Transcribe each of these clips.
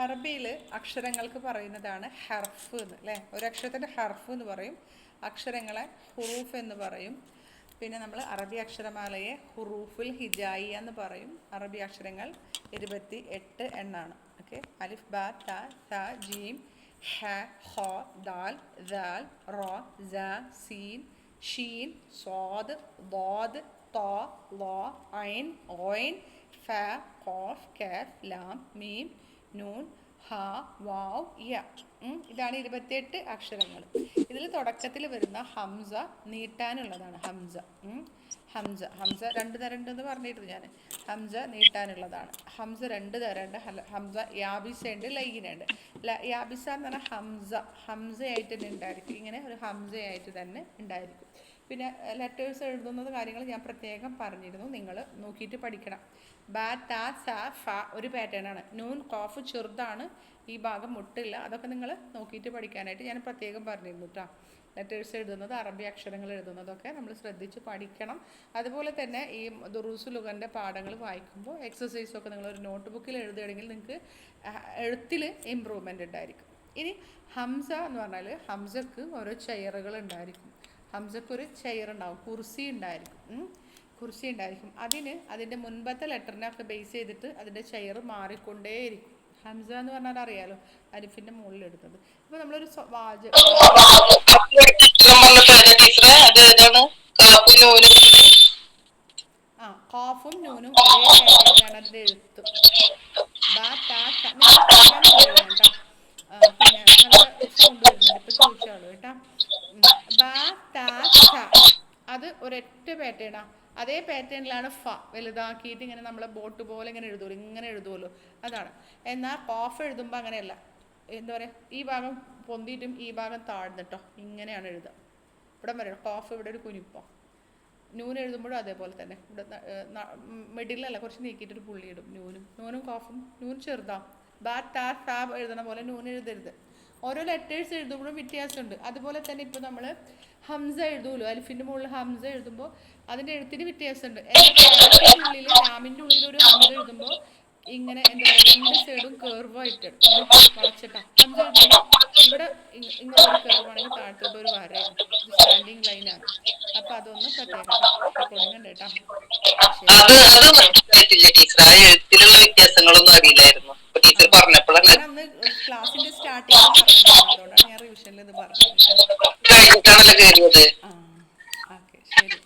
അറബിയിൽ അക്ഷരങ്ങൾക്ക് പറയുന്നതാണ് ഹർഫ് എന്ന് അല്ലേ. ഒരക്ഷരത്തിൻ്റെ ഹർഫ് എന്ന് പറയും, അക്ഷരങ്ങളെ ഹുറൂഫ് എന്ന് പറയും. പിന്നെ നമ്മൾ അറബി അക്ഷരമാലയെ ഹുറൂഫുൽ ഹിജായിയ എന്ന് പറയും. അറബി അക്ഷരങ്ങൾ 28 എണ്ണാണ്. ഓക്കെ, അലിഫ് ബ ത സ ജീം ഹ ഖ ദാൽ ദാൽ റ സ സീൻ ഷീൻ സ്വാദ് ضاد ത ള ഐൻ ഗൈൻ ഫ ഖാഫ് കാഫ് ലാം മീം നൂൻ ഹ വാവ് യ. ഇതാണ് 28 അക്ഷരങ്ങൾ. ഇതിൽ തുടക്കത്തിൽ വരുന്ന ഹംസ നീട്ടാനുള്ളതാണ്. ഹംസ ഹംസ രണ്ട് തരം ഉണ്ടെന്ന് പറഞ്ഞിരുന്നു ഞാൻ. ഹംസ നീട്ടാനുള്ളതാണ്. ഹംസ രണ്ട് തരമുണ്ട്. ഹംസ യാബിസ ഉണ്ട്, ലൈനുണ്ട്. യാബിസ എന്ന് പറഞ്ഞാൽ ഹംസയായിട്ട് തന്നെ ഉണ്ടായിരിക്കും. ഇങ്ങനെ ഒരു ഹംസയായിട്ട് തന്നെ ഉണ്ടായിരിക്കും. പിന്നെ ലെറ്റേഴ്സ് എഴുതുന്നത് കാര്യങ്ങൾ ഞാൻ പ്രത്യേകം പറഞ്ഞിരുന്നു, നിങ്ങൾ നോക്കിയിട്ട് പഠിക്കണം. ബ ത സ ഫ ഒരു പാറ്റേൺ ആണ്. നൂൻ ഖാഫ് ചെറുതാണ്, ഈ ഭാഗം മുട്ടില്ല. അതൊക്കെ നിങ്ങൾ നോക്കിയിട്ട് പഠിക്കാനായിട്ട് ഞാൻ പ്രത്യേകം പറഞ്ഞിരുന്നു കേട്ടോ. ലെറ്റേഴ്സ് എഴുതുന്നത്, അറബി അക്ഷരങ്ങൾ എഴുതുന്നതൊക്കെ നമ്മൾ ശ്രദ്ധിച്ച് പഠിക്കണം. അതുപോലെ തന്നെ ഈ ദുറൂസ് ലുഗൻ്റെ പാഠങ്ങൾ വായിക്കുമ്പോൾ എക്സസൈസൊക്കെ നിങ്ങളൊരു നോട്ട് ബുക്കിൽ എഴുതുകയാണെങ്കിൽ നിങ്ങൾക്ക് എഴുത്തിൽ ഇമ്പ്രൂവ്മെൻ്റ് ഉണ്ടായിരിക്കും. ഇനി ഹംസ എന്ന് പറഞ്ഞാൽ ഹംസക്ക് ഓരോ ചെയറുകൾ ഉണ്ടായിരിക്കും. ഹംസക്ക് ഒരു ചെയർ ഉണ്ടാവും, കുർസി ഉണ്ടായിരിക്കും. അതിൻ്റെ മുൻപത്തെ ലെറ്ററിനൊക്കെ ബേസ് ചെയ്തിട്ട് അതിൻ്റെ ചെയർ മാറിക്കൊണ്ടേയിരിക്കും. ഹംസ എന്ന് പറഞ്ഞാൽ അറിയാലോ, അലിഫിൻ്റെ മുകളിൽ എടുത്തത്. ഇപ്പോൾ നമ്മളൊരു ഖാഫും നൂനും ഒരേ പാറ്റേണിലാണ് അതിൻ്റെ എഴുത്ത്. പിന്നെ നല്ല സൗണ്ട് വരുന്നുണ്ട്, ഇപ്പോൾ ചോദിച്ചാളൂ കേട്ടോ. അത് ഒരൊറ്റ പാറ്റേണാണ്. അതേ പാറ്റേണിലാണ് ഫ വലുതാക്കിയിട്ട് ഇങ്ങനെ നമ്മളെ ബോട്ട് പോലെ ഇങ്ങനെ എഴുതുമല്ലോ, അതാണ്. എന്നാൽ ഖാഫ് എഴുതുമ്പോൾ അങ്ങനെയല്ല. എന്താ പറയുക, ഈ ഭാഗം പൊന്തിയിട്ടും ഈ ഭാഗം താഴ്ന്നിട്ടോ ഇങ്ങനെയാണ് എഴുതുക. ഇവിടെ പറയണം ഖാഫ് ഇവിടെ ഒരു കുനിപ്പോ. നൂൻ എഴുതുമ്പോഴും അതേപോലെ തന്നെ ഇവിടെ മിഡിലല്ല, കുറച്ച് നീക്കിയിട്ടൊരു പുള്ളി ഇടും. നൂനും ഖാഫും. നൂൻ ചെറുതാവും. ബാ ടാ സാ എഴുതണ പോലെ നൂൻ എഴുതരുത്. ഓരോ ലെറ്റേഴ്സ് എഴുതുമ്പോഴും വ്യത്യാസമുണ്ട്. അതുപോലെ തന്നെ ഇപ്പോൾ നമ്മൾ ഹംസ എഴുതുമല്ലോ, അലിഫിൻ്റെ മുകളിൽ ഹംസ എഴുതുമ്പോൾ അതിൻ്റെ എഴുത്തിന് വ്യത്യാസമുണ്ട്. ഉള്ളിൽ ലാമിൻ്റെ ഉള്ളിൽ ഒരു ഹംസ എഴുതുമ്പോൾ ഇങ്ങനെ എന്താ പറയുക, രണ്ട് സൈഡും കേർവായിട്ട് വളച്ചിട്ടാ ഹംസ എഴുതുമ്പോൾ ഇവിടെ ഇങ്ങനെ ഒരു കേർവാണെങ്കിൽ താഴത്തോട്ട് ഒരു വരയാണ്, ഇത് സ്റ്റാൻഡിങ് ലൈനാണ്. അപ്പം അതൊന്ന് പ്രത്യേകം റെക്കോർഡിംഗ് ഉണ്ട് കേട്ടോ. ഞാൻ അന്ന് ക്ലാസിന്റെ സ്റ്റാർട്ടിങ്ങിൽ പറഞ്ഞിട്ടുണ്ടായിരുന്നു, അതുകൊണ്ടാണ് ഞാൻ റിവിഷനിൽ ഇത് പറഞ്ഞത്. ഓക്കെ, ശരി.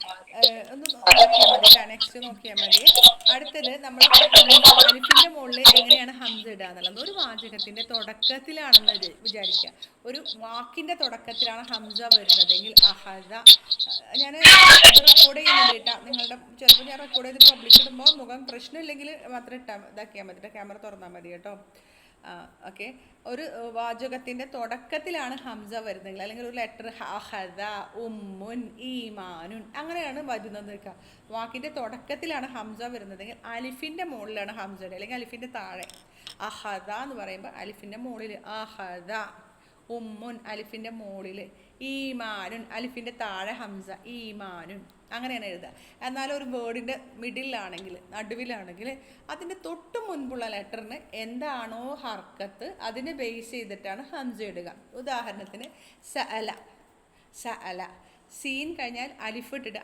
ഒന്ന് നോക്കിയാൽ മതി, നെക്സ്റ്റ് നോക്കിയാൽ മതി. അടുത്തത് നമ്മൾ അലിഫിന്റെ മുകളിൽ എങ്ങനെയാണ് ഹംസ ഇടുക എന്നുള്ളത്. ഒരു വാചകത്തിന്റെ തുടക്കത്തിലാണെന്ന് വിചാരിക്കുക, ഒരു വാക്കിന്റെ തുടക്കത്തിലാണ് ഹംസ വരുന്നതെങ്കിൽ അഹദ. ഞാൻ റെക്കോർഡ് ചെയ്യുന്നുണ്ട് കേട്ടോ. നിങ്ങളുടെ ചിലപ്പോൾ ഞാൻ റെക്കോർഡ് ചെയ്തിട്ട് പബ്ലിക് ഇടുമ്പോൾ മുഖം പ്രശ്നമില്ലെങ്കിൽ മാത്രം ഇതാക്കിയാൽ മതി, ക്യാമറ തുറന്നാൽ മതി കേട്ടോ. ഓക്കെ, ഒരു വാചകത്തിൻ്റെ തുടക്കത്തിലാണ് ഹംസ വരുന്നതെങ്കിൽ, അല്ലെങ്കിൽ ഒരു ലെറ്റർ ഹദ ഉമ്മുൻ ഈമാനുൻ അങ്ങനെയാണ് വരുന്നത്. വാക്കിൻ്റെ തുടക്കത്തിലാണ് ഹംസ വരുന്നതെങ്കിൽ അലിഫിൻ്റെ മുകളിലാണ് ഹംസ, അല്ലെങ്കിൽ അലിഫിൻ്റെ താഴെ. അഹദ എന്ന് പറയുമ്പോൾ അലിഫിൻ്റെ മുകളിൽ അഹദ, ഉമ്മുൻ അലിഫിൻ്റെ മുകളിൽ, ഈമാനുൻ അലിഫിൻ്റെ താഴെ ഹംസ ഈമാനുൻ, അങ്ങനെയാണ് എഴുതുക. എന്നാൽ ഒരു വേർഡിൻ്റെ മിഡിലാണെങ്കിൽ, നടുവിലാണെങ്കിൽ അതിൻ്റെ തൊട്ട് മുൻപുള്ള ലെറ്ററിന് എന്താണോ ഹർക്കത്ത് അതിനെ ബേസ് ചെയ്തിട്ടാണ് ഹംസ ഇടുക. ഉദാഹരണത്തിന് സഅല സീൻ കഴിഞ്ഞാൽ അലിഫ് ഇട്ടിട്ട്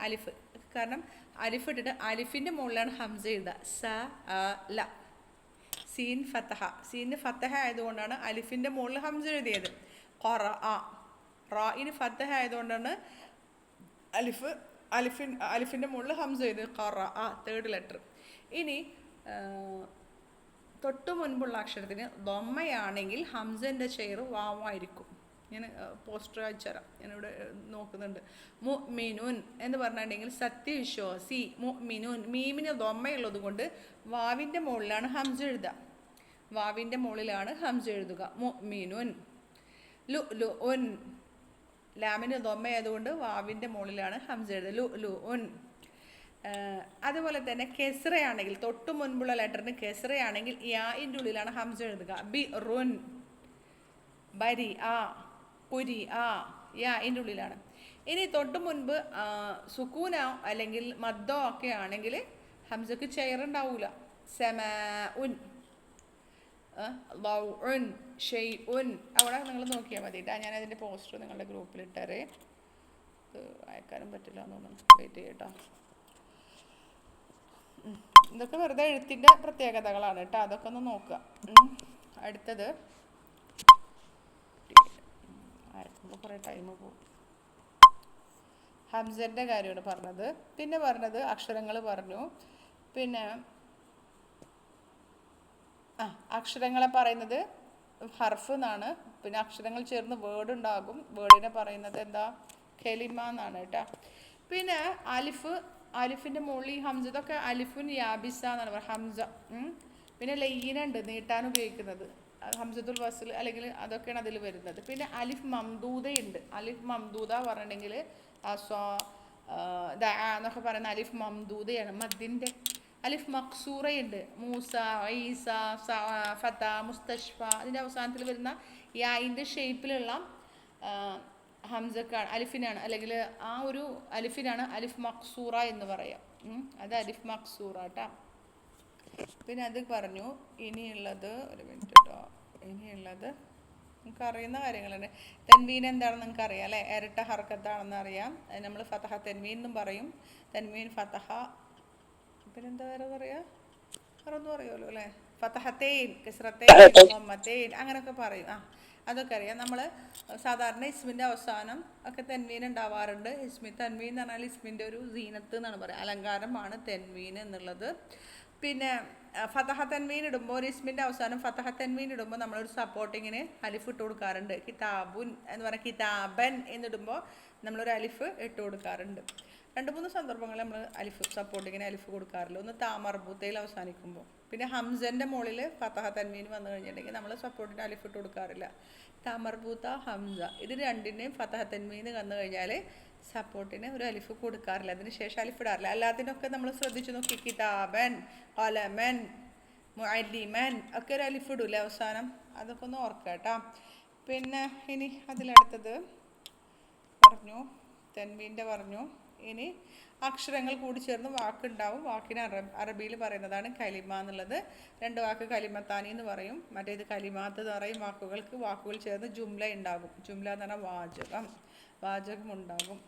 കാരണം അലിഫ് ഇട്ടിട്ട് അലിഫിൻ്റെ മുകളിലാണ് ഹംസ എഴുതുക. സഅല. സീൻ ഫത്തഹ, സീന് ഫത്തഹ ആയതുകൊണ്ടാണ് അലിഫിൻ്റെ മുകളിൽ ഹംസ എഴുതിയത്. ഖറഅ, റായിന് ഫത്തഹ ആയതുകൊണ്ടാണ് അലിഫിൻ്റെ മുകളിൽ ഹംസ എഴുതി. ഖറഅ തേർഡ് ലെറ്റർ. ഇനി തൊട്ടു മുൻപുള്ള അക്ഷരത്തിന് ദമ്മയാണെങ്കിൽ ഹംസൻ്റെ ചെയർ വാവായിരിക്കും. ഞാൻ പോസ്റ്റർ അയച്ചുതരാം, ഞാനിവിടെ നോക്കുന്നുണ്ട്. മുഅ്മിനുൻ എന്ന് പറഞ്ഞിട്ടുണ്ടെങ്കിൽ സത്യവിശ്വാസി. മുഅ്മിനുൻ മീമിന് ദമ്മയുള്ളത് കൊണ്ട് വാവിൻ്റെ മുകളിലാണ് ഹംസ എഴുതുക. വാവിൻ്റെ മുകളിലാണ് ഹംസ എഴുതുക. മുഅ്മിനുൻ. ലുഉൻ ലാമിന് ദമ്മയായതുകൊണ്ട് വാവിൻ്റെ മുകളിലാണ് ഹംസ എഴുതുക. ലുഉൻ. അതുപോലെ തന്നെ കെസ്റയാണെങ്കിൽ, തൊട്ടു മുൻപുള്ള ലെറ്ററിന് കെസ്റയാണെങ്കിൽ യാഇൻ്റെ ഉള്ളിലാണ് ഹംസ എഴുതുക. ബിറുൻ, ബരി ആ, കുരി ആ, യാഇൻ്റെ ഉള്ളിലാണ്. ഇനി തൊട്ടു മുൻപ് സുക്കൂനോ അല്ലെങ്കിൽ മദ്ദോ ഒക്കെ ആണെങ്കിൽ ഹംസക്ക് ചെയർ ഉണ്ടാവില്ല. സമാഉൻ. ലൗ ഉൻ ഷെയ് ഉൻ അവിടെ നിങ്ങൾ നോക്കിയാൽ മതി കേട്ടോ. ഞാൻ അതിൻ്റെ പോസ്റ്റർ നിങ്ങളുടെ ഗ്രൂപ്പിൽ ഇട്ടേരെ. ഇത് അയക്കാനും പറ്റില്ല എന്ന് തോന്നുന്നു. വെയിറ്റ് ചെയ്യട്ടോ. ഇതൊക്കെ വെറുതെ എഴുത്തിൻ്റെ പ്രത്യേകതകളാണ് കേട്ടോ. അതൊക്കെ ഒന്ന് നോക്കുക. അടുത്തത് അയക്കുമ്പോൾ കുറേ ടൈം പോകും. ഹംസൻ്റെ കാര്യമാണ് പറഞ്ഞത്. പിന്നെ പറഞ്ഞത് അക്ഷരങ്ങൾ പറഞ്ഞു. പിന്നെ അക്ഷരങ്ങളെ പറയുന്നത് ഹർഫ് എന്നാണ്. പിന്നെ അക്ഷരങ്ങൾ ചേർന്ന് വേർഡ് ഉണ്ടാകും. വേർഡിനെ പറയുന്നത് എന്താ? കെലിമ എന്നാണ് കേട്ടോ. പിന്നെ അലിഫിൻ്റെ മുകളിൽ ഈ ഹംസ, ഇതൊക്കെ അലിഫുൻ യാബിസ എന്നാണ് പറയുക. ഹംസ. പിന്നെ ലയ്യനുണ്ട് നീട്ടാൻ ഉപയോഗിക്കുന്നത്, ഹംസത്തുൽ വസ്ൽ അല്ലെങ്കിൽ അതൊക്കെയാണ് അതിൽ വരുന്നത്. പിന്നെ അലിഫ് മംദൂദയുണ്ട്. അലിഫ് മംദൂദ പറഞ്ഞിട്ടുണ്ടെങ്കിൽ എന്നൊക്കെ പറയുന്ന അലിഫ് മംദൂദയാണ്, മദ്ദിൻ്റെ. അലിഫ് മക്സൂറയുണ്ട്. മൂസ, ഈസ, ഫത, മുസ്തഷ്ഫ. അതിൻ്റെ അവസാനത്തിൽ വരുന്ന യായിൻ്റെ ഷേപ്പിലുള്ള ഹംസക്കാണ്, അലിഫിനാണ്, അല്ലെങ്കിൽ ആ ഒരു അലിഫിനാണ് അലിഫ് മക്സൂറ എന്ന് പറയാം. അത് അലിഫ് മക്സൂറ കേട്ടോ. പിന്നെ അത് പറഞ്ഞു. ഇനിയുള്ളത് ഒരു മിനിറ്റ് കേട്ടോ. ഇനിയുള്ളത് നിങ്ങൾക്ക് അറിയുന്ന കാര്യങ്ങളുണ്ട്. തെൻവീൻ എന്താണെന്ന് നിങ്ങൾക്ക് അറിയാം അല്ലേ? ഇരട്ട ഹർക്കത്താണെന്ന് അറിയാം. നമ്മൾ ഫതഹ തെൻവീൻ എന്നും പറയും. തെൻവീൻ ഫതഹ. പിന്നെന്താ വേറെ പറയാ? വേറൊന്നും അറിയുമല്ലോ അല്ലേ? ഫതഹത്തേൻ, കിസ്റത്തേൻ, മൊഹമ്മത്തേൻ അങ്ങനെയൊക്കെ പറയും. അതൊക്കെ അറിയാം. നമ്മൾ സാധാരണ ഇസ്മിൻ്റെ അവസാനം ഒക്കെ തെൻവീൻ ഉണ്ടാവാറുണ്ട്. തെൻവീൻ എന്ന് പറഞ്ഞാൽ ഇസ്മിൻ്റെ ഒരു സീനത്ത് എന്നാണ് പറയുക, അലങ്കാരമാണ് തെൻവീൻ എന്നുള്ളത്. പിന്നെ ഫതഹ തെൻവീൻ ഇടുമ്പോൾ, ഒരു ഇസ്മിൻ്റെ അവസാനം ഫതഹ തെൻവീൻ ഇടുമ്പോൾ നമ്മളൊരു സപ്പോർട്ടിങ്ങിന് അലിഫ് ഇട്ട് കൊടുക്കാറുണ്ട്. കിതാബുൻ എന്ന് പറഞ്ഞാൽ കിതാബൻ എന്നിടുമ്പോൾ നമ്മളൊരു അലിഫ് ഇട്ട് കൊടുക്കാറുണ്ട്. 2-3 സന്ദർഭങ്ങളിൽ നമ്മൾ അലിഫ് സപ്പോർട്ടിങ്ങിന് അലിഫ് കൊടുക്കാറില്ല. ഒന്ന് താമർബൂത്തയിൽ അവസാനിക്കുമ്പോൾ. പിന്നെ ഹംസൻ്റെ മുകളിൽ ഫതഹ തൻവീൻ വന്നു കഴിഞ്ഞിട്ടുണ്ടെങ്കിൽ നമ്മൾ സപ്പോർട്ടിന് അലിഫ് ഇട്ട് കൊടുക്കാറില്ല. താമർബൂത്ത, ഹംസ ഇത് രണ്ടിനെയും ഫതഹ തൻവീൻ വന്നു കഴിഞ്ഞാൽ സപ്പോർട്ടിന് ഒരു അലിഫ് കൊടുക്കാറില്ല. അതിന് ശേഷം അലിഫ് ഇടാറില്ല. എല്ലാത്തിനൊക്കെ നമ്മൾ ശ്രദ്ധിച്ചു നോക്കി. കിതാബൻ, ഖലമൻ, മുഅല്ലിമൻ ഒക്കെ ഒരു അലിഫ് ഇടൂല്ലേ അവസാനം? അതൊക്കെ ഒന്ന് ഓർക്കുക കേട്ടോ. പിന്നെ ഇനി അതിലടുത്തത് പറഞ്ഞു, തെൻവീൻ്റെ പറഞ്ഞു. ഇനി അക്ഷരങ്ങൾ കൂടി ചേർന്ന് വാക്കുണ്ടാവും. വാക്കിന് അറബിയിൽ പറയുന്നതാണ് കലിമ എന്നുള്ളത്. 2 വാക്ക് കലിമത്താനി എന്ന് പറയും. മറ്റേത് കലിമാത്ത് എന്ന് പറയും. വാക്കുകൾ ചേർന്ന് ജുംല ഉണ്ടാകും. ജുംല എന്ന് പറഞ്ഞാൽ വാചകം ഉണ്ടാകും.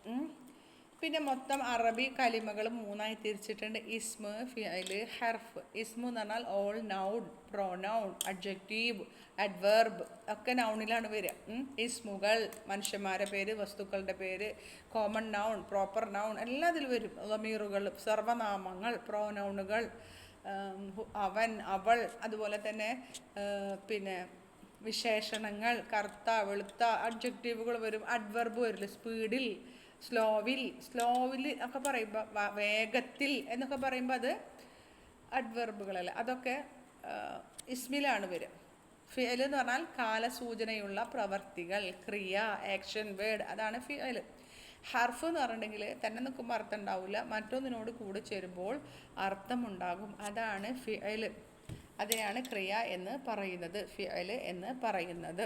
പിന്നെ മൊത്തം അറബി കലിമകൾ 3ആയി തിരിച്ചിട്ടുണ്ട്. ഇസ്മ്, ഫിഅല്, ഹർഫ്. ഇസ്മു എന്ന് പറഞ്ഞാൽ all noun, pronoun, adjective, adverb ഒക്കെ നൗണിലാണ് വരിക. ഇസ്മുകൾ മനുഷ്യന്മാരുടെ പേര്, വസ്തുക്കളുടെ പേര്, കോമൺ നൗൺ, പ്രോപ്പർ നൗൺ എല്ലാത്തിലും വരും. ലമീറുകൾ, സർവനാമങ്ങൾ, പ്രോനൗണുകൾ, അവൻ, അവൾ. അതുപോലെ തന്നെ പിന്നെ വിശേഷണങ്ങൾ, കറുത്ത, വെളുത്ത, അഡ്ജക്റ്റീവുകൾ വരും. അഡ്വർബ് വരില്ല. സ്പീഡിൽ, സ്ലോവിൽ ഒക്കെ പറയുമ്പോൾ, വേഗത്തിൽ എന്നൊക്കെ പറയുമ്പോൾ അത് അഡ്വർബുകളല്ല. അതൊക്കെ ഇസ്മിലാണ് വരിക. ഫിഅൽ എന്ന് പറഞ്ഞാൽ കാലസൂചനയുള്ള പ്രവർത്തികൾ, ക്രിയ, ആക്ഷൻ, വേർഡ്, അതാണ് ഫിഅൽ. ഹർഫ് എന്ന് പറഞ്ഞിട്ടുണ്ടെങ്കിൽ തന്നെ നിൽക്കുമ്പോൾ അർത്ഥം ഉണ്ടാവില്ല, മറ്റൊന്നിനോട് കൂടെ ചേരുമ്പോൾ അർത്ഥമുണ്ടാകും. അതാണ് ഫിഅൽ. അതിനെയാണ് ക്രിയ എന്ന് പറയുന്നത്, ഫിഅൽ എന്ന് പറയുന്നത്.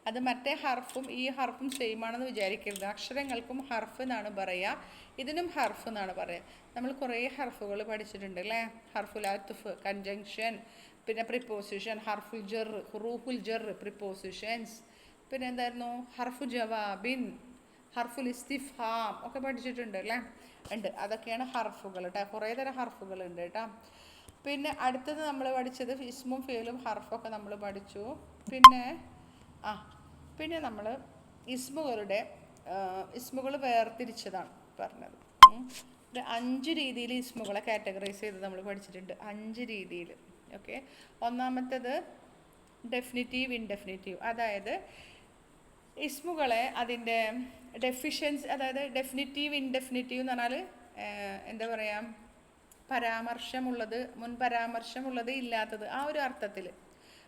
അത് മറ്റേ ഹർഫും ഈ ഹർഫും സെയിം ആണെന്ന് വിചാരിക്കരുത്. അക്ഷരങ്ങൾക്കും ഹർഫ് എന്നാണ് പറയുക, ഇതിനും ഹർഫ് എന്നാണ് പറയുക. നമ്മൾ കുറേ ഹർഫുകൾ പഠിച്ചിട്ടുണ്ട് അല്ലേ? ഹർഫുൽ അത്ഫ്, കൺജങ്ഷൻ, പിന്നെ പ്രിപ്പോസിഷൻ, ഹർഫുൽ ജർ, ഹുറൂഫുൽ ജർ, പ്രിപ്പോസിഷൻസ്. പിന്നെ എന്തായിരുന്നു? ഹർഫു ജവാബിൻ, ഹർഫുൽ ഇസ്തിഫാം ഒക്കെ പഠിച്ചിട്ടുണ്ട് അല്ലേ? ഉണ്ട്. അതൊക്കെയാണ് ഹർഫുകൾ കേട്ടോ. കുറേ തരം ഹർഫുകളുണ്ട് കേട്ടോ. പിന്നെ അടുത്തത് നമ്മൾ പഠിച്ചത് ഇസ്മും ഫിഅലും ഹർഫൊക്കെ നമ്മൾ പഠിച്ചു. പിന്നെ നമ്മൾ ഇസ്മുകൾ വേർതിരിച്ചതാണ് പറഞ്ഞത്. 5 രീതിയിൽ ഇസ്മുകളെ കാറ്റഗറൈസ് ചെയ്ത് നമ്മൾ പഠിച്ചിട്ടുണ്ട്. 5 രീതിയിൽ. ഓക്കെ. ഒന്നാമത്തേത് ഡെഫിനിറ്റീവ്, ഇൻഡെഫിനിറ്റീവ്. അതായത് ഇസ്മുകളെ അതിൻ്റെ ഡെഫിഷ്യൻസി, അതായത് ഡെഫിനിറ്റീവ്, ഇൻഡെഫിനിറ്റീവ് എന്ന് പറഞ്ഞാൽ എന്താ പറയുക, പരാമർശമുള്ളത്, മുൻ പരാമർശമുള്ളത്, ഇല്ലാത്തത്, ആ ഒരു അർത്ഥത്തിൽ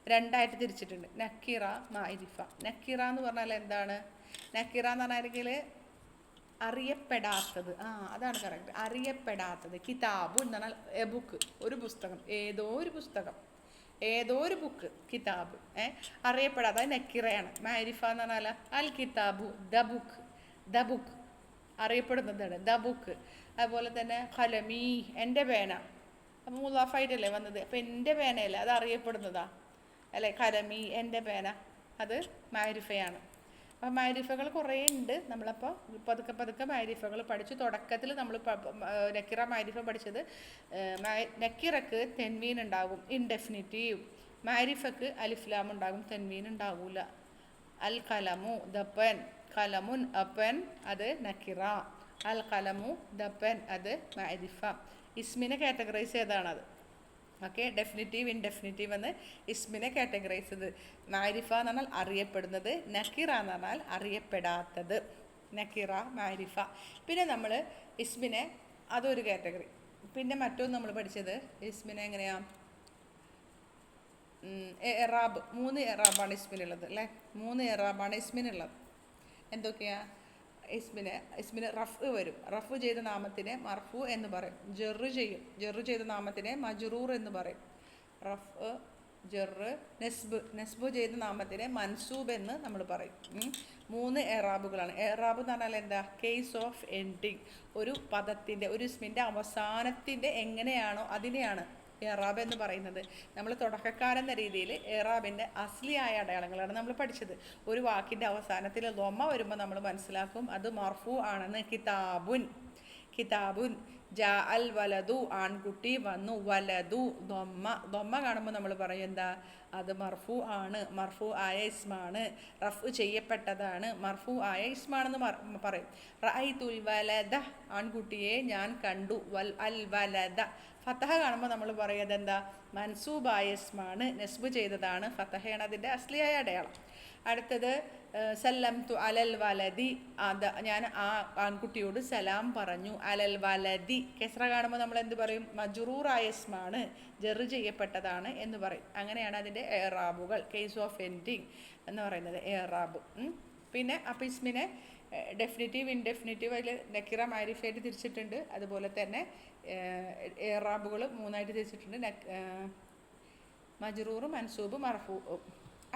2ആയിട്ട് തിരിച്ചിട്ടുണ്ട്. നക്കിറ, മാരിഫ. നക്കിറ എന്ന് പറഞ്ഞാൽ എന്താണ്? നക്കിറ എന്ന് പറഞ്ഞാൽ അറിയപ്പെടാത്തത്. അതാണ് കറക്റ്റ്. അറിയപ്പെടാത്തത്. കിതാബു എന്ന് പറഞ്ഞാൽ എ ബുക്ക്, ഒരു പുസ്തകം, ഏതോ ഒരു ബുക്ക്, കിതാബ്. അറിയപ്പെടാത്ത നക്കിറയാണ്. മാരിഫ എന്ന് പറഞ്ഞാൽ അൽ കിതാബു, ദ ബുക്ക് അറിയപ്പെടുന്നതാണ്, ദ ബുക്ക്. അതുപോലെ തന്നെ ഖലമി, എൻ്റെ പേന. അപ്പം മുലാഫായിട്ടല്ലേ വന്നത്? അപ്പം എൻ്റെ പേനയല്ലേ, അത് അറിയപ്പെടുന്നതാ. അല്ലെ കലമി എൻ്റെ പേന, അത് മാരിഫയാണ്. അപ്പോൾ മാരിഫകൾ കുറേ ഉണ്ട്. നമ്മളപ്പോൾ പതുക്കെ പതുക്കെ മാരിഫകൾ പഠിച്ചു. തുടക്കത്തിൽ നമ്മൾ നക്കിറ മാരിഫ പഠിച്ചത് നക്കിറക്ക് തെൻവീൻ ഉണ്ടാകും, ഇൻഡെഫിനിറ്റീവ്. മാരിഫക്ക് അലിഫ്ലാം ഉണ്ടാകും, തെൻവീൻ ഉണ്ടാകൂല. അൽ കലമു ദ പെൻ, കലമുൻ അ പെൻ, അത് നക്കിറ. അൽ കലമു ദ പെൻ, അത് മാരിഫ. ഇസ്മിനെ കാറ്റഗറൈസ് ചെയ്തതാണത്. ഓക്കെ, ഡെഫിനിറ്റീവ് ഇൻഡെഫിനിറ്റീവ് എന്ന് ഇസ്മിനെ കാറ്റഗറൈസ് ചെയ്ത്. മാരിഫ എന്ന് പറഞ്ഞാൽ അറിയപ്പെടുന്നത്, നക്കിറ എന്ന് പറഞ്ഞാൽ അറിയപ്പെടാത്തത്. നക്കിറ, മാരിഫ. പിന്നെ നമ്മൾ ഇസ്മിനെ, അതൊരു കാറ്റഗറി. പിന്നെ മറ്റൊന്ന് നമ്മൾ പഠിച്ചത് ഇസ്മിനെ എങ്ങനെയാ, എറാബ്. 3 എറാബാണ് ഇസ്മിനുള്ളത് അല്ലേ, 3 എറാബാണ് ഇസ്മിനുള്ളത്. എന്തൊക്കെയാ? ഇസ്മിന് റഫ് വരും. റഫ് ചെയ്ത നാമത്തിനെ മർഫു എന്ന് പറയും. ജെറ് ചെയ്യും. ജെറ് ചെയ്ത നാമത്തിനെ മജ്റൂർ എന്ന് പറയും. റഫ്, ജെറ്, നെസ്ബ് ചെയ്ത നാമത്തിനെ മൻസൂബ് എന്ന് നമ്മൾ പറയും. 3 എറാബുകളാണ്. എറാബ് എന്ന് പറഞ്ഞാൽ എന്താ? Case of ending. ഒരു പദത്തിൻ്റെ, ഒരു ഇസ്മിൻ്റെ അവസാനത്തിൻ്റെ എങ്ങനെയാണോ അതിനെയാണ് എറാബ് എന്ന് പറയുന്നത്. നമ്മൾ തുടക്കക്കാരെന്ന രീതിയിൽ എറാബിൻ്റെ അസ്ലിയായ അടയാളങ്ങളാണ് നമ്മൾ പഠിച്ചത്. ഒരു വാക്കിൻ്റെ അവസാനത്തിൽ ലൊമ്മ വരുമ്പോൾ നമ്മൾ മനസ്സിലാക്കും അത് മർഫു ആണെന്ന്. കിതാബുൻ, കിതാബുൻ. ജാ അൽ വലതു, ആൺകുട്ടി വന്നു. വലതു, ദൊമ്മ. ദൊമ്മ കാണുമ്പോൾ നമ്മൾ പറയും എന്താ? അത് മർഫു ആണ്, മർഫു ആയ ഇസ്മാണ്, റഫ് ചെയ്യപ്പെട്ടതാണ്, മർഫു ആയ ഇസ്മാണെന്ന് പറയും. റഅയ്തുൽ വലദ, ആൺകുട്ടിയെ ഞാൻ കണ്ടു. അൽ വലദ. ഫതഹ കാണുമ്പോൾ നമ്മൾ പറയുന്നത് എന്താ? മൻസൂബായ ഇസ്മാണ്, നെസ്ബ് ചെയ്തതാണ്. ഫതഹയാണ് അതിൻ്റെ അസ്ലിയായ അടയാളം. അടുത്തത് സല്ലംതു അലൽ വലദി, ഞാൻ ആ ആൺകുട്ടിയോട് സലാം പറഞ്ഞു. അലൽ വലദി. കെസ്ര കാണുമ്പോൾ നമ്മൾ എന്ത് പറയും? മജ്റൂറായ ഇസ്മാണ്, ജെറ് ചെയ്യപ്പെട്ടതാണ് എന്ന് പറയും. അങ്ങനെയാണ് അതിൻ്റെ എറാബുകൾ. കേസ് ഓഫ് എൻഡിങ് എന്ന് പറയുന്നത് എറാബ്. പിന്നെ അപ്പോൾ ഇസ്മിനെ ഡെഫിനിറ്റീവ് ഇൻഡെഫിനിറ്റീവ് അതിൽ നക്കിറ മാരിഫയായിട്ട് തിരിച്ചിട്ടുണ്ട്. അതുപോലെ തന്നെ എറാബുകൾ 3ആയിട്ട് തിരിച്ചിട്ടുണ്ട്. മജ്റൂർ, മൻസൂബ്, മർഫൂ.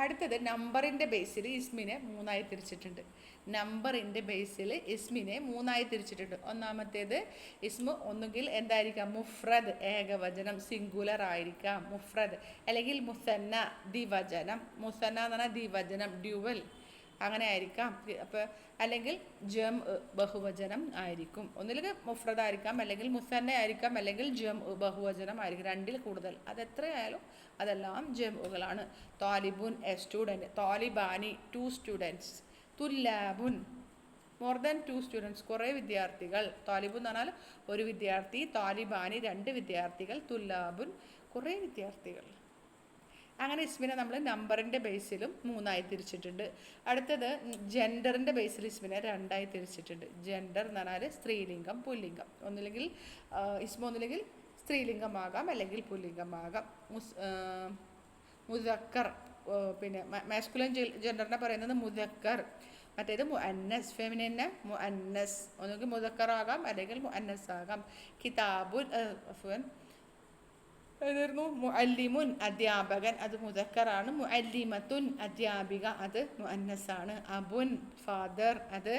അടുത്തത് നമ്പറിൻ്റെ ബേസിൽ ഇസ്മിനെ 3ആയി തിരിച്ചിട്ടുണ്ട്. നമ്പറിൻ്റെ ബേസിൽ ഇസ്മിനെ 3ആയി തിരിച്ചിട്ടുണ്ട്. ഒന്നാമത്തേത് ഇസ്മു ഒന്നുകിൽ എന്തായിരിക്കാം? മുഫ്രദ്, ഏകവചനം, സിംഗുലർ ആയിരിക്കാം മുഫ്രദ്. അല്ലെങ്കിൽ മുസന്ന, ദ്വിവചനം. മുസന്ന എന്ന് പറഞ്ഞാൽ ദ്വിവചനം, ഡ്യുവൽ, അങ്ങനെ ആയിരിക്കാം. അപ്പോൾ അല്ലെങ്കിൽ ജം, ബഹുവചനം ആയിരിക്കും. ഒന്നില്ലെങ്കിൽ മുഫ്രദ് ആയിരിക്കാം, അല്ലെങ്കിൽ മുസന്ന ആയിരിക്കാം, അല്ലെങ്കിൽ ജം, ബഹുവചനം ആയിരിക്കും. 2ൽ കൂടുതൽ, അതെത്രയായാലും അതെല്ലാം ജംഉകളാണ്. താലിബുൻ, എ സ്റ്റുഡൻറ്റ്. താലിബാനി, 2 സ്റ്റുഡൻറ്റ്സ്. തുല്ലാബുൻ, മോർ ദാൻ 2 സ്റ്റുഡൻറ്റ്സ്, കുറേ വിദ്യാർത്ഥികൾ. താലിബുൻ എന്ന് പറഞ്ഞാൽ ഒരു വിദ്യാർത്ഥി. താലിബാനി, 2 വിദ്യാർത്ഥികൾ. തുല്ലാബുൻ, കുറേ വിദ്യാർത്ഥികൾ. അങ്ങനെ ഇസ്മിനെ നമ്മൾ നമ്പറിൻ്റെ ബേസിലും 3ആയി തിരിച്ചിട്ടുണ്ട്. അടുത്തത് ജെൻഡറിൻ്റെ ബേസിൽ ഇസ്മിനെ 2ആയി തിരിച്ചിട്ടുണ്ട്. ജെൻഡർ എന്ന് പറഞ്ഞാൽ സ്ത്രീലിംഗം, പുല്ലിംഗം. ഒന്നില്ലെങ്കിൽ ഒന്നില്ലെങ്കിൽ സ്ത്രീലിംഗമാകാം, അല്ലെങ്കിൽ പുല്ലിംഗമാകാം. മുദക്കർ, പിന്നെ മാസ്കുലൻ ജെൻഡറിനെ പറയുന്നത് മുദക്കർ. മറ്റേത് മുഅന്നസ്, ഫെമിനിനെ മുഅന്നസ്. ഒന്നുകിൽ മുദക്കർ ആകാം, അല്ലെങ്കിൽ മുഅന്നസ് ആകാം. കിതാബുൻ, ഏതായിരുന്നു? മുഅല്ലിമുൻ, അധ്യാപകൻ, അത് മുദക്കറാണ്. മുഅല്ലിമത്തുൻ, അധ്യാപിക, അത് മുഅന്നസാണ്. അബുൻ, ഫാദർ, അത്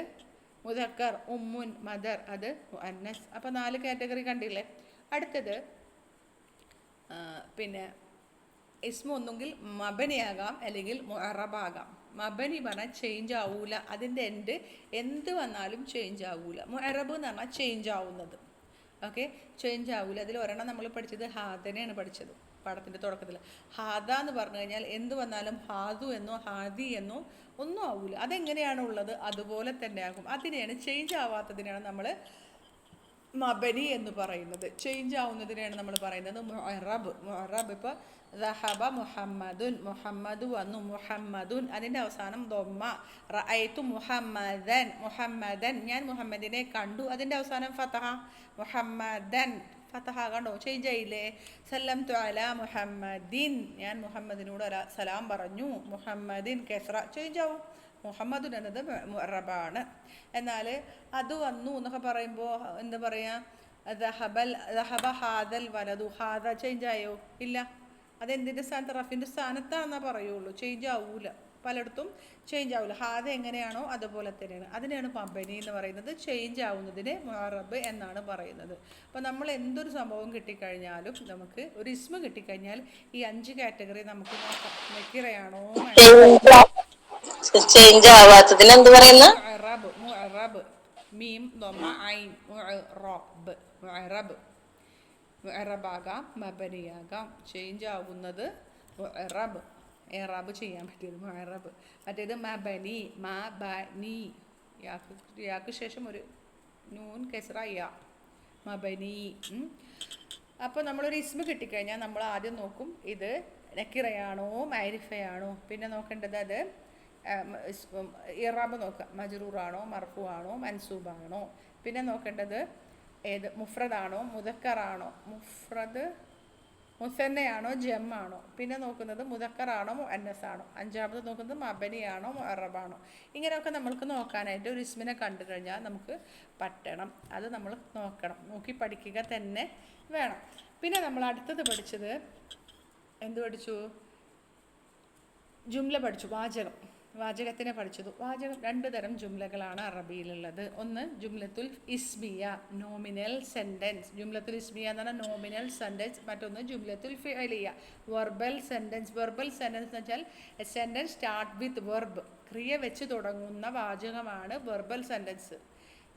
മുദക്കർ. ഉമ്മുൻ, മദർ, അത് മുഅന്നസ്. അപ്പോൾ 4 കാറ്റഗറി കണ്ടില്ലേ? അടുത്തത് പിന്നെ ഇസ്മു ഒന്നുകിൽ മബനിയാകാം, അല്ലെങ്കിൽ മുഅറബാകാം. മബനി പറഞ്ഞാൽ ചേഞ്ച് ആവൂല, അതിൻ്റെ എന്ത് വന്നാലും ചേഞ്ച് ആവൂല. മുഅറബ് എന്ന് പറഞ്ഞാൽ ചേഞ്ച് ആവുന്നത്. ഓക്കെ, ചേഞ്ച് ആവില്ല. അതിൽ ഒരെണ്ണം നമ്മൾ പഠിച്ചത് ഹാദനെയാണ് പഠിച്ചത് പാഠത്തിൻ്റെ തുടക്കത്തിൽ. ഹാദ എന്ന് പറഞ്ഞു കഴിഞ്ഞാൽ എന്ത് വന്നാലും ഹാദു എന്നോ ഹാദി എന്നോ ഒന്നും ആവില്ല. അതെങ്ങനെയാണ് ഉള്ളത് അതുപോലെ തന്നെ ആകും. അതിനെയാണ് ചേഞ്ച് ആവാത്തതിനെയാണ് നമ്മൾ മബനി എന്ന് പറയുന്നത്. ചേഞ്ച് ആവുന്നതിനെയാണ് നമ്മൾ പറയുന്നത് മുഅറബ്. മുഅറബ് ഇപ്പോൾ ദഹബ മുഹമ്മദുൻ, മുഹമ്മദ് വന്നു. മുഹമ്മദുൻ, അതിൻ്റെ അവസാനം ദൊമ്മ. റഅയ്തു മുഹമ്മദൻ, മുഹമ്മദൻ, ഞാൻ മുഹമ്മദിനെ കണ്ടു. അതിൻ്റെ അവസാനം ഫതഹ. മുഹമ്മദൻ, ഫതഹ. കണ്ടോ? ചേഞ്ച് ആയില്ലേ? സല്ലംതു അലാ മുഹമ്മദിൻ, ഞാൻ മുഹമ്മദിനോട് സലാം പറഞ്ഞു. മുഹമ്മദിൻ, കെസ്ര, ചേഞ്ച് ആവും. മുഹമ്മദുൻ എന്നത് മുഅറബാണ്. എന്നാൽ അത് വന്നു എന്നൊക്കെ പറയുമ്പോൾ എന്താ പറയുക? ദഹബ ഹാദൽ വലതു. ഹാദ ചേഞ്ച് ആയോ? ഇല്ല. അതെന്തിൻ്റെ സ്ഥാനത്ത്? റഫിൻ്റെ സ്ഥാനത്താണെന്നാ പറയുള്ളൂ, ചേഞ്ച് ആവൂല. പലയിടത്തും ചേഞ്ച് ആവില്ല. ഹാദ എങ്ങനെയാണോ അതുപോലെ തന്നെയാണ്. അതിനെയാണ് മബനി എന്ന് പറയുന്നത്. ചേഞ്ച് ആവുന്നതിന് മുഅറബ് എന്നാണ് പറയുന്നത്. അപ്പോൾ നമ്മൾ എന്തൊരു സംഭവം കിട്ടിക്കഴിഞ്ഞാലും നമുക്ക് ഒരു ഇസ്മ കിട്ടിക്കഴിഞ്ഞാൽ ഈ 5 കാറ്റഗറി നമുക്ക് നോക്കാം. നെക്കിറയാണോ, ചേഞ്ച് ആവാത്തതിന് എന്ത് പറയുന്ന? മുഅറബ്, മുഅറബ്, മീം ദമ്മ ഐൻ, മുഅറബ്, മുഅറബ്, മുഅറബാകാം മബനിയാകാം. ചേഞ്ച് ആവുന്നത് മുഅറബ്, എറാബ് ചെയ്യാൻ പറ്റിയത് മുഅറബ്. മറ്റേത് മബനി, മബനി, യാക്ക് ശേഷം ഒരു നൂൻ കെസ്റ യാ, മബനി. അപ്പോൾ നമ്മളൊരു ഇസ്മ കിട്ടിക്കഴിഞ്ഞാൽ നമ്മൾ ആദ്യം നോക്കും ഇത് നക്കിറയാണോ മൈരിഫയാണോ. പിന്നെ നോക്കേണ്ടത് അത് ഇറാബ് നോക്കുക, മജ്റൂറാണോ മർഫു ആണോ മൻസൂബാണോ. പിന്നെ നോക്കേണ്ടത് ഏത് മുഫ്രദാണോ മുദക്കറാണോ, മുഫ്രദ് മുസന്നയാണോ ജമ്മാണോ. പിന്നെ നോക്കുന്നത് മുദക്കറാണോ മുഅന്നസാണോ. അഞ്ചാമത് നോക്കുന്നത് മബനിയാണോ മുഅറബാണോ. ഇങ്ങനെയൊക്കെ നമ്മൾക്ക് നോക്കാനായിട്ട് ഒരു ഇസ്മിനെ കണ്ടു കഴിഞ്ഞാൽ നമുക്ക് പറ്റണം. അത് നമ്മൾ നോക്കണം, നോക്കി പഠിക്കുക തന്നെ വേണം. പിന്നെ നമ്മൾ അടുത്തത് പഠിച്ചത് എന്ത് പഠിച്ചു? ജുംല പഠിച്ചു, വാചകം. വാചകത്തിനെ പഠിച്ചത്. വാചകം 2 തരം ജുംലകളാണ് അറബിയിലുള്ളത്. ഒന്ന് ജുംലത്തുൽ ഇസ്മിയ, നോമിനൽ സെൻറ്റൻസ്. ജുംലത്തുൽ ഇസ്മിയ എന്ന് പറഞ്ഞാൽ നോമിനൽ സെൻറ്റൻസ്. മറ്റൊന്ന് ജുംലത്തുൽ ഫിഅലിയ, വെർബൽ സെൻറ്റൻസ്. വെർബൽ സെൻറ്റൻസ് എന്ന് വെച്ചാൽ A sentence start with verb, ക്രിയ വെച്ച് തുടങ്ങുന്ന വാചകമാണ് വെർബൽ സെൻറ്റൻസ്.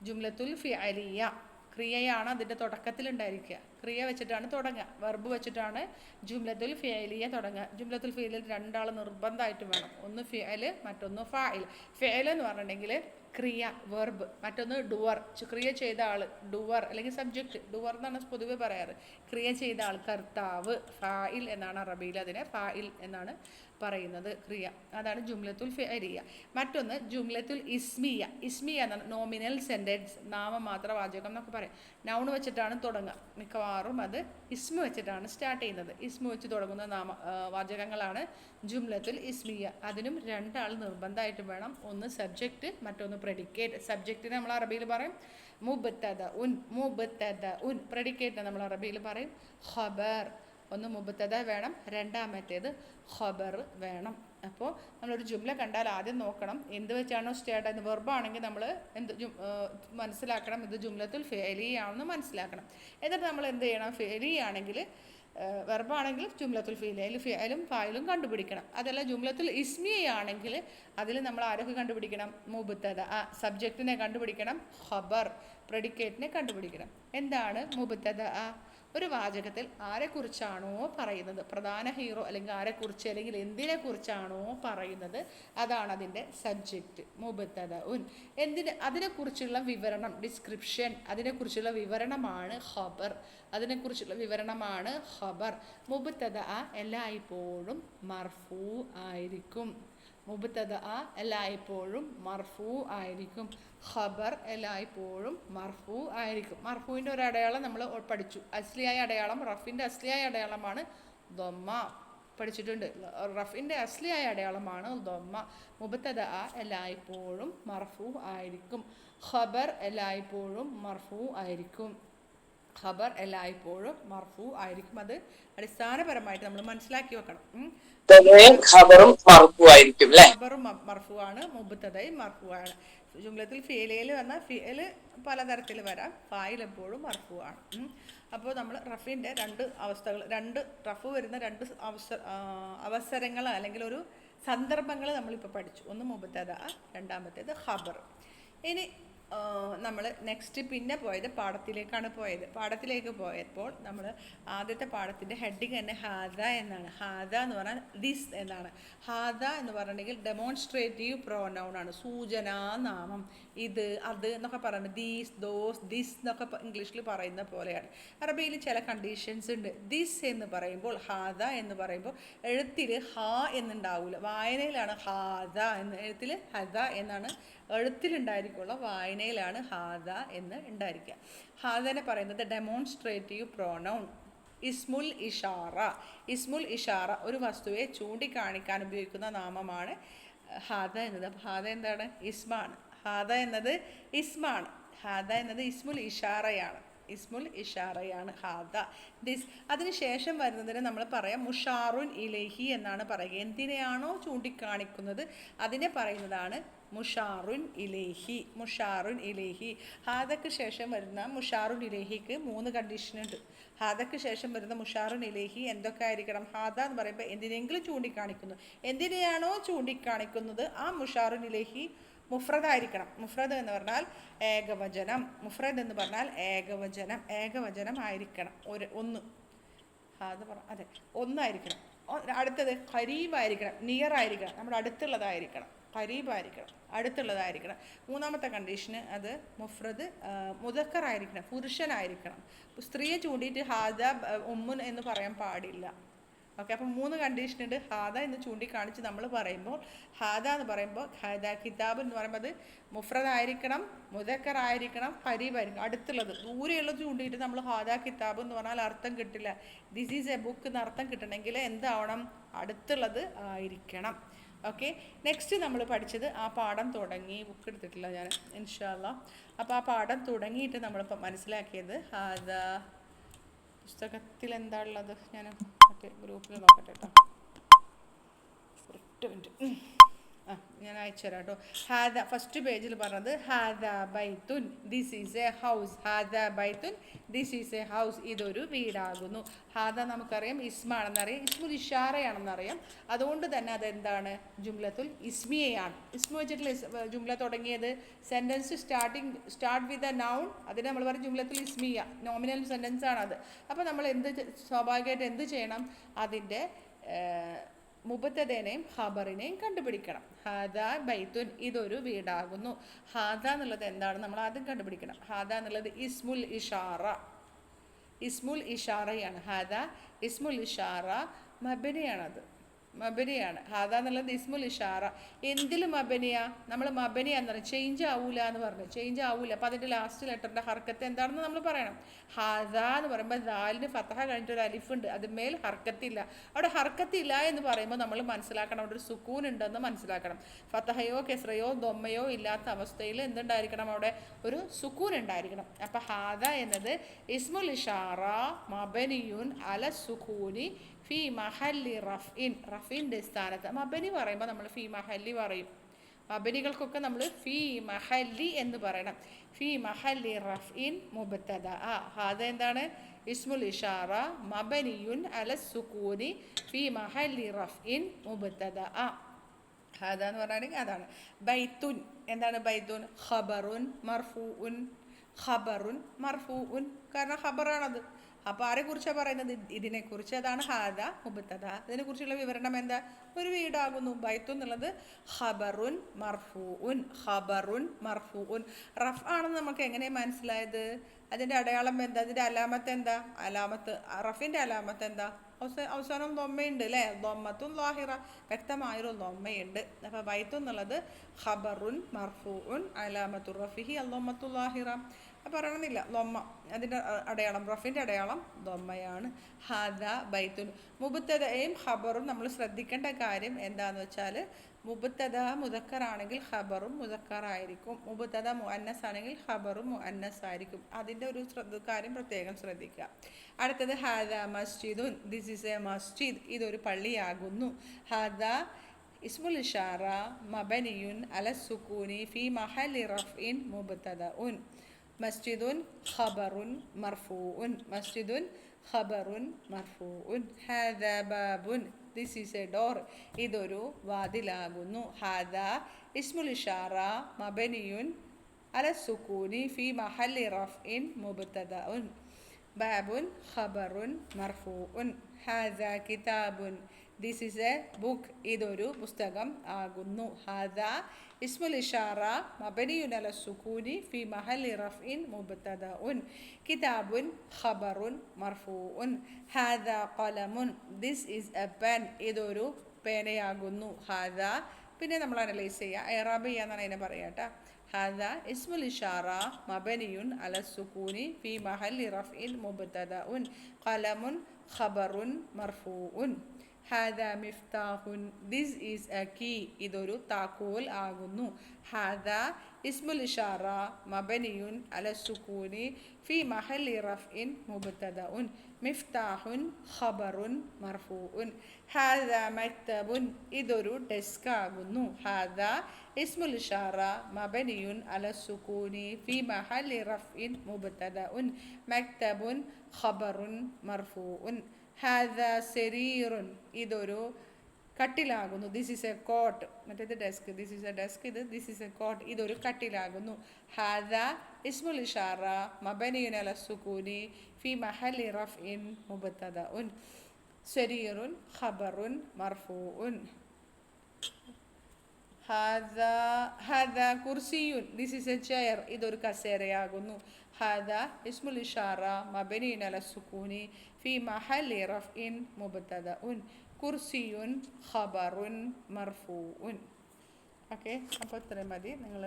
ജുംലത്തുൽ ഫിഅലിയ, ക്രിയയാണ് അതിൻ്റെ തുടക്കത്തിലുണ്ടായിരിക്കുക, ക്രിയ വെച്ചിട്ടാണ് തുടങ്ങുക. വെർബ് വെച്ചിട്ടാണ് ജുംലത്തുൽ ഫിഅലിയ തുടങ്ങുക. ജുംലത്തുൽ ഫിഅലിൽ 2 ആൾ നിർബന്ധമായിട്ട് വേണം. ഒന്ന് ഫിഅൽ, മറ്റൊന്ന് ഫാഇൽ. ഫിഅൽ എന്ന് പറഞ്ഞിട്ടുണ്ടെങ്കിൽ ക്രിയ, വെർബ്. മറ്റൊന്ന് ഡുവർ, ക്രിയ ചെയ്ത ആൾ, ഡുവർ അല്ലെങ്കിൽ സബ്ജക്റ്റ്. ഡുവർ എന്നാണ് പൊതുവെ പറയാറ്. ക്രിയ ചെയ്ത ആൾ കർത്താവ്, ഫാഇൽ എന്നാണ് അറബിയിൽ അതിനെ ഫാഇൽ എന്നാണ് പറയുന്നത്, ക്രിയ. അതാണ് ജുംലത്തുൽ ഫിഅലിയ. മറ്റൊന്ന് ജുംലത്തുൽ ഇസ്മിയ. ഇസ്മിയ എന്നാണ് നോമിനൽ സെൻറ്റൻസ്, നാമമാത്ര വാചകം എന്നൊക്കെ പറയും. നൗൺ വെച്ചിട്ടാണ് തുടങ്ങുക, മിക്കവാറും അത് ഇസ്മ വെച്ചിട്ടാണ് സ്റ്റാർട്ട് ചെയ്യുന്നത്. ഇസ്മ വെച്ച് തുടങ്ങുന്ന വാചകങ്ങളാണ് ജുംലത്തുൽ ഇസ്മിയ. അതിനും 2 ആൾ നിർബന്ധമായിട്ട് വേണം. ഒന്ന് സബ്ജക്റ്റ്, മറ്റൊന്ന് പ്രെഡിക്കേറ്റ്. സബ്ജക്റ്റിനെ നമ്മൾ അറബിയിൽ പറയും മുബ്തദ ഉൻ, മുബ്തദ ഉൻ. പ്രെഡിക്കേറ്റിനെ നമ്മൾ അറബിയിൽ പറയും ഖബർ. ഒന്ന് മുബ്തദ വേണം, രണ്ടാമത്തേത് ഖബർ വേണം. അപ്പോൾ നമ്മളൊരു ജുംല കണ്ടാൽ ആദ്യം നോക്കണം എന്ത് വെച്ചാണോ സ്റ്റാർട്ട് ചെയ്യുന്നത്. വെർബാണെങ്കിൽ നമ്മൾ എന്ത് മനസ്സിലാക്കണം, ഇത് ജുംലത്തുൽ ഫിഅലിയാണെന്ന് മനസ്സിലാക്കണം. എന്നിട്ട് നമ്മൾ എന്ത് ചെയ്യണം, ഫിഅലിയാണെങ്കിൽ വെർബാണെങ്കിൽ ജുംലത്തുൽ ഫിഅലിൽ ഫിഅലും ഫായിലും കണ്ടുപിടിക്കണം. അതല്ല ജുംലത്തുൽ ഇസ്മിയാണെങ്കിൽ അതിൽ നമ്മൾ ആരൊക്കെ കണ്ടുപിടിക്കണം? മുബ്തദ, സബ്ജക്റ്റിനെ കണ്ടുപിടിക്കണം, ഖബർ പ്രെഡിക്കേറ്റിനെ കണ്ടുപിടിക്കണം. എന്താണ് മുബ്തദ? ഒരു വാചകത്തിൽ ആരെക്കുറിച്ചാണോ പറയുന്നത്, പ്രധാന ഹീറോ അല്ലെങ്കിൽ ആരെക്കുറിച്ച് അല്ലെങ്കിൽ എന്തിനെക്കുറിച്ചാണോ പറയുന്നത്, അതാണ് അതിൻ്റെ സബ്ജക്റ്റ് മുബ്തദ ഉൻ. അതിനെക്കുറിച്ചുള്ള വിവരണം, ഡിസ്ക്രിപ്ഷൻ, അതിനെക്കുറിച്ചുള്ള വിവരണമാണ് ഖബർ. അതിനെക്കുറിച്ചുള്ള വിവരണമാണ് ഖബർ. മുബ്തദ എല്ലായ്പ്പോഴും മർഫൂ ആയിരിക്കും. മുബ്തദ എല്ലായ്പ്പോഴും മർഫൂ ആയിരിക്കും. ഖബർ എല്ലായ്പ്പോഴും മർഫൂ ആയിരിക്കും. മർഫൂവിൻ്റെ ഒരു അടയാളം നമ്മൾ പഠിച്ചു. അസ്ലിയായ അടയാളം, റഫിൻ്റെ അസ്ലിയായ അടയാളമാണ് ദമ്മ. പഠിച്ചിട്ടുണ്ട്. റഫിൻ്റെ അസ്ലിയായ അടയാളമാണ് ദമ്മ. മുബ്തദ എല്ലായ്പ്പോഴും മർഫൂ ആയിരിക്കും. ഖബർ എല്ലായ്പ്പോഴും മർഫൂ ആയിരിക്കും. ഖബർ എല്ലായ്പ്പോഴും മർഫൂ ആയിരിക്കും. അത് അടിസ്ഥാനപരമായിട്ട് നമ്മൾ മനസ്സിലാക്കി വെക്കണം. ഖബറും മർഫൂ ആയിരിക്കും. ഖബറും മർഫൂ ആണ്, മുബ്തദയും മർഫൂ ആണ്. ജുംലത്തുൽ ഫിഅലിൽ വന്നാൽ ഫിഅൽ പലതരത്തിൽ വരാം, ഫായിൽ എപ്പോഴും മർഫൂ ആണ്. അപ്പോൾ നമ്മൾ റഫിൻ്റെ 2 അവസ്ഥകൾ, റഫ് വരുന്ന 2 അവസരങ്ങൾ അല്ലെങ്കിൽ ഒരു സന്ദർഭങ്ങൾ നമ്മളിപ്പോൾ പഠിച്ചു. ഒന്ന് മുബ്തദ, രണ്ടാമത്തേത് ഖബർ. ഇനി നമ്മൾ നെക്സ്റ്റ് പിന്നെ പോയത് പാഠത്തിലേക്കാണ് പോയത്. പാഠത്തിലേക്ക് പോയപ്പോൾ നമ്മൾ ആദ്യത്തെ പാഠത്തിൻ്റെ ഹെഡിങ് തന്നെ ഹാദ എന്നാണ്. ഹാദ എന്ന് പറഞ്ഞാൽ ദിസ് എന്നാണ്. ഹാദ എന്ന് പറഞ്ഞിട്ടുണ്ടെങ്കിൽ ഡെമോൺസ്ട്രേറ്റീവ് പ്രോനൗൺ ആണ്, സൂചനാനാമം. ഇത്, അത് എന്നൊക്കെ പറയുന്നത് ദീസ്, ദോസ്, ദിസ് എന്നൊക്കെ ഇംഗ്ലീഷിൽ പറയുന്ന പോലെയാണ്. അറബിയിൽ ചില കണ്ടീഷൻസ് ഉണ്ട്. ദിസ് എന്ന് പറയുമ്പോൾ, ഹാദ എന്ന് പറയുമ്പോൾ എഴുത്തിൽ ഹാ എന്നുണ്ടാവില്ല, വായനയിലാണ് ഹാദ എന്ന്. എഴുത്തിൽ ഹദ എന്നാണ് എഴുത്തിലുണ്ടായിരിക്കുള്ള, വായനയിലാണ് ഹാദ എന്ന് ഉണ്ടായിരിക്കുക. ഹാദനെ പറയുന്നത് ഡെമോൺസ്ട്രേറ്റീവ് പ്രോനൗൺ. ഇസ്മുൽ ഇഷാറ. ഇസ്മുൽ ഇഷാറ ഒരു വസ്തുവെ ചൂണ്ടിക്കാണിക്കാൻ ഉപയോഗിക്കുന്ന നാമമാണ് ഹാദ എന്നത്. ഹാദ എന്താണ്? ഇസ്മാണ്. ഹാദ എന്നത് ഇസ്മാണ്. ഹാദ എന്നത് ഇസ്മുൽ ഇഷാറയാണ്. ഇസ്മുൽ ഇഷാറയാണ് ഹാദ. ദിസ് അതിനുശേഷം വരുന്നതിന് നമ്മൾ പറയാം മുഷാറുൻ ഇലൈഹി എന്നാണ് പറയുക. എന്തിനെയാണോ ചൂണ്ടിക്കാണിക്കുന്നത് അതിനെ പറയുന്നതാണ് മുഷാറുൻ ഇലൈഹി. മുഷാറുൻ ഇലൈഹി. ഹാദക്ക് ശേഷം വരുന്ന മുഷാറുൻ ഇലൈഹിക്ക് 3 കണ്ടീഷനുണ്ട്. ഹാദക്ക് ശേഷം വരുന്ന മുഷാറുൻ ഇലൈഹി എന്തൊക്കെ ആയിരിക്കണം? ഹാദ എന്ന് പറയുമ്പോൾ എന്തിനെങ്കിലും ചൂണ്ടിക്കാണിക്കുന്നു. എന്തിനെയാണോ ചൂണ്ടിക്കാണിക്കുന്നത് ആ മുഷാറുൻ ഇലൈഹി മുഫ്രദായിരിക്കണം. മുഫ്രദ് എന്ന് പറഞ്ഞാൽ ഏകവചനം. മുഫ്രദ് എന്ന് പറഞ്ഞാൽ ഏകവചനം. ഏകവചനം ആയിരിക്കണം. ഒന്ന് അതെ ഒന്നായിരിക്കണം. അടുത്തത് ഖരീബായിരിക്കണം, നിയർ ആയിരിക്കണം, നമ്മുടെ അടുത്തുള്ളതായിരിക്കണം. ഖരീബായിരിക്കണം, അടുത്തുള്ളതായിരിക്കണം. മൂന്നാമത്തെ കണ്ടീഷന് അത് മുഫ്രദ് മുദക്കറായിരിക്കണം, പുരുഷനായിരിക്കണം. സ്ത്രീയെ ചൂണ്ടിയിട്ട് ഹാദ ഉമ്മുൻ എന്ന് പറയാൻ പാടില്ല. ഓക്കെ, അപ്പം 3 കണ്ടീഷനുണ്ട്. ഹാദ എന്ന് ചൂണ്ടിക്കാണിച്ച് നമ്മൾ പറയുമ്പോൾ ഹാദ എന്ന് പറയുമ്പോൾ ഹാദ കിതാബ് എന്ന് പറയുമ്പോൾ അത് മുഫ്രദായിരിക്കണം, മുദക്കറായിരിക്കണം, ഖരീബായിരിക്കണം, അടുത്തുള്ളത്. ദൂരെയുള്ളത് ചൂണ്ടിയിട്ട് നമ്മൾ ഹാദ കിതാബ് എന്ന് പറഞ്ഞാൽ അർത്ഥം കിട്ടില്ല. ദിസ് ഈസ് എ ബുക്ക് എന്ന് അർത്ഥം കിട്ടണമെങ്കിൽ എന്താവണം? അടുത്തുള്ളത് ആയിരിക്കണം. ഓക്കെ, നെക്സ്റ്റ് നമ്മൾ പഠിച്ചത് ആ പാഠം തുടങ്ങി. ബുക്ക് എടുത്തിട്ടില്ല ഞാൻ ഇൻഷാ അല്ലാഹ്. അപ്പോൾ ആ പാഠം തുടങ്ങിയിട്ട് നമ്മളിപ്പോൾ മനസ്സിലാക്കിയത് ഹാദ പുസ്തകത്തിൽ എന്താ ഉള്ളത് ഞാൻ മറ്റേ ഗ്രൂപ്പിൽ നോക്കട്ടെ കേട്ടോ. ഒറ്റ മിനിറ്റ്, ഞാൻ അയച്ചുതരാം കേട്ടോ. ഹാദ ഫസ്റ്റ് പേജിൽ പറഞ്ഞത് ഹാദ ബൈത്തുൻ ദിസ് ഈസ് എ ഹൗസ്. ഹാദ ബൈത്തുൻ ദിസ് ഈസ് എ ഹൗസ്. ഇതൊരു വീടാകുന്നു. ഹാദ നമുക്കറിയാം ഇസ്മാണെന്നറിയാം, ഇസ്മുൽ ഇഷാറയാണെന്നറിയാം. അതുകൊണ്ട് തന്നെ അതെന്താണ്? ജുംലത്തുൽ ഇസ്മിയയാണ്. ഇസ്മ വെച്ചിട്ടുള്ള ജുംല തുടങ്ങിയത്. Sentence start with a noun, അതിന് നമ്മൾ പറയും ജുംലത്തുൽ ഇസ്മിയ. നോമിനൽ സെൻറ്റൻസ് ആണത്. അപ്പോൾ നമ്മൾ സ്വാഭാവികമായിട്ട് എന്ത് ചെയ്യണം? അതിൻ്റെ മുബത്തദേനെയും ഖബറിനെയും കണ്ടുപിടിക്കണം. ഹാദ ബൈത്തുൻ ഇതൊരു വീടാകുന്നു. ഹാദ എന്നുള്ളത് എന്താണ് നമ്മൾ ആദ്യം കണ്ടുപിടിക്കണം. ഹാദ എന്നുള്ളത് ഇസ്മുൽ ഇഷാറ. ഇസ്മുൽ ഇഷാറയാണ്. ഹാദ ഇസ്മുൽ ഇഷാറ മബനിയാണത്. മബനിയാണ്. ഹാദ എന്നുള്ളത് ഇസ്മുൽ ഇഷാറ. എന്തിൽ മബനിയ? നമ്മൾ മബനിയ എന്ന് പറയും. ചേഞ്ച് ആവൂല എന്ന് പറഞ്ഞു. ചേഞ്ച് ആവൂല. അപ്പോൾ അതിൻ്റെ ലാസ്റ്റ് ലെറ്ററിൻ്റെ ഹർക്കത്ത് എന്താണെന്ന് നമ്മൾ പറയണം. ഹാദ എന്ന് പറയുമ്പോൾ ദാലിന് ഫതഹ കഴിഞ്ഞിട്ടൊരു അലിഫുണ്ട്, അതിന്മേൽ ഹർക്കത്തില്ല. അവിടെ ഹർക്കത്തില്ല എന്ന് പറയുമ്പോൾ നമ്മൾ മനസ്സിലാക്കണം അവിടെ ഒരു സുക്കൂൻ ഉണ്ടെന്ന് മനസ്സിലാക്കണം. ഫതഹയോ കെസ്രയോ ദൊമ്മയോ ഇല്ലാത്ത അവസ്ഥയിൽ എന്തുണ്ടായിരിക്കണം? അവിടെ ഒരു സുക്കൂൻ ഉണ്ടായിരിക്കണം. അപ്പോൾ ഹാദ എന്നത് ഇസ്മുൽ ഇഷാറ മബനിയുൻ അല സുക്കൂനി ഫി മഹല്ലി റഫ്ഇൻ. റഫിൻ്റെ സ്ഥാനത്ത് മബനി പറയുമ്പോൾ നമ്മൾ ഫി മഹല്ലി പറയും. മബനികൾക്കൊക്കെ നമ്മൾ ഫി മഹല്ലി എന്ന് പറയണം. ഫി മഹല്ലി റഫ്ഇൻ മുബ്തദ. ഹാദ എന്താണ്? ഇസ്മുൽ ഇഷാറ മബനിയുൻ അല സുക്കൂനി ഫി മഹല്ലി റഫ്ഇൻ മുബ്തദ. ഹാദ എന്ന് പറയുകയാണെങ്കിൽ അതാണ്. ബൈത്തുൻ എന്താണ്? ബൈത്തുൻ ഖബറുൻ മർഫൂഉൻ. ഖബറുൻ മർഫൂഉൻ കാരണം ഖബറാണത്. അപ്പോൾ ആരെക്കുറിച്ചാണ് പറയുന്നത്? ഇതിനെക്കുറിച്ച്. അതാണ് ഹാദ മുബ്തദ. ഇതിനെക്കുറിച്ചുള്ള വിവരണം എന്താ? ഒരു വീടാകുന്നു. ബൈത്തു എന്നുള്ളത് ഖബറുൻ മർഫൂഉൻ. ഖബറുൻ മർഫൂഉൻ. റഫ് ആണെന്ന് നമുക്ക് എങ്ങനെ മനസ്സിലായത്? അതിൻ്റെ അടയാളം എന്താ? അതിൻ്റെ അലാമത്ത് എന്താ? റഫിൻ്റെ അലാമത്ത് എന്താ? അവസാനം ദൊമ്മയുണ്ട് അല്ലേ? ദൊമ്മത്തുൻ ലാഹിറ, വ്യക്തമായൊരു ദൊമ്മയുണ്ട്. അപ്പോൾ ബൈത്തു എന്നുള്ളത് ഖബറുൻ മർഫൂഉൻ അലാമത്തു റഫിഹി അൽ-ദൊമ്മത്തു ലാഹിറ. പറയണമെന്നില്ല, ദൊമ്മ അതിൻ്റെ അടയാളം, റഫിൻ്റെ അടയാളം ദൊമ്മയാണ്. ഹാദ ബൈത്തുൻ. മുബ്തദയും ഖബറും നമ്മൾ ശ്രദ്ധിക്കേണ്ട കാര്യം എന്താണെന്ന് വെച്ചാൽ മുബ്തദ മുദക്കറാണെങ്കിൽ ഖബറും മുദക്കറായിരിക്കും. മുബ്തദ മുഅന്നസ് ആണെങ്കിൽ ഖബറും മുഅന്നസ് ആയിരിക്കും. അതിൻ്റെ ഒരു കാര്യം പ്രത്യേകം ശ്രദ്ധിക്കുക. അടുത്തത് ഹാദ മസ്ജിദുൻ ദിസ് ഈസ് എ മസ്ജിദ്. ഇതൊരു പള്ളിയാകുന്നു. ഹാദ ഇസ്മുൽ ഇഷാറ മബനിയുൻ അല സുക്കൂനി ഫി മഹല്ലി റഫ്ഇൻ മുബ്തദഉൻ. മസ്ജിദുൻ ഖബറുൻ മർഫൂഉൻ. മസ്ജിദുൻ ഖബറുൻ മർഫൂഉൻ. ഹാദ ബാബുൻ ദിസ് ഈസ് എ ഡോർ. ഇതൊരു വാതിലാകുന്നു. ഹാദ ഇസ്മുൽ ഇഷാറ മബനിയുൻ അല സുക്കൂനി ഫി മഹല്ലി റഫ്ഇൻ മുബ്തദഉൻ. ബാബുൻ ഖബറുൻ മർഫൂഉൻ. ഹാദ കിതാബുൻ ദിസ് ഈസ് എ ബുക്ക്. ഇതൊരു പുസ്തകം ആകുന്നു. ഹാദ ഇസ്മുൽ ഇഷാറ മബനിയുൻ അല സുക്കൂനി ഫി മഹല്ലി റഫ്ഇൻ മുബ്തദഉൻ. കിതാബുൻ ഖബറുൻ മർഫൂഉൻ. ഹാദ ഖലമുൻ ദിസ് ഈസ് എ പെൻ. ഇതൊരു പേനയാകുന്നു. ഹാദ പിന്നെ നമ്മൾ അനലൈസ് ചെയ്യുക, ഇറാബ് ചെയ്യാന്നാണ് അതിനെ പറയുക കേട്ടോ. ഹാദാ ഇസ്മുൽ ഇഷാറ മബനിയുൻ അല സുകൂനി ഫി മഹല്ലി റഫ്ഇൻ മുബ്തദഉൻ ഖലമുൻ ഖബറുൻ മർഫൂഉൻ. ഹാദാ മിഫ്താഹുൻ, ദിസ് ഈസ് എ കീ, ഇതൊരു താക്കോൽ ആകുന്നു. ഹാദാ ഇസ്മുൽ ഇഷാറ മബനിയുൻ അല സുകൂനി ഫി മഹല്ലി റഫ്ഇൻ മുബ്തദഉൻ മിഫ്താഹുൻ ഖബറുൻ മർഫൂഉൻ. ഹാദാ മക്തബുൻ, ഇതൊരു ഡെസ്ക് ആകുന്നു. ഹാദാ ഇസ്മുൽ ഇഷാറ മബനിയുൻ അല സുകൂനി ഫി മഹല്ലി റഫ്ഇൻ മുബ്തദഉൻ മക്തബുൻ ഖബറുൻ മർഫൂഉൻ. ഹാദാ സെരീറുൻ, ഇതൊരു കട്ടിലാകുന്നു. ദിസ് ഈസ് എ കോട്ട്, മറ്റേത് desk, this is a desk, this is a cot, ഇതൊരു കട്ടിലാകുന്നു. ഹാദാ ഇസ്മുൽ ഇഷാറ മബനിയുൻ അല സുകൂനി ഫി മഹല്ലി റഫ്ഇൻ മുബ്തദഉൻ സെരീറുൻ ഖബറുൻ മർഫൂഉൻ. ഹാദാ കുർസിയുൻ, ദിസ് ഈസ് എ ചെയർ, ഇതൊരു കസേരയാകുന്നു. ഹാദാ ഇസ്മുൽ ഇഷാറ മബനിയുൻ അല സുകൂനി ഫി മഹല്ലി റഫ്ഇൻ മുബ്തദഉൻ കുർസിയുൻ ഖബറുൻ മർഫൂഉൻ. ഓക്കെ, അപ്പോൾ ഇത്രയും മതി. നിങ്ങൾ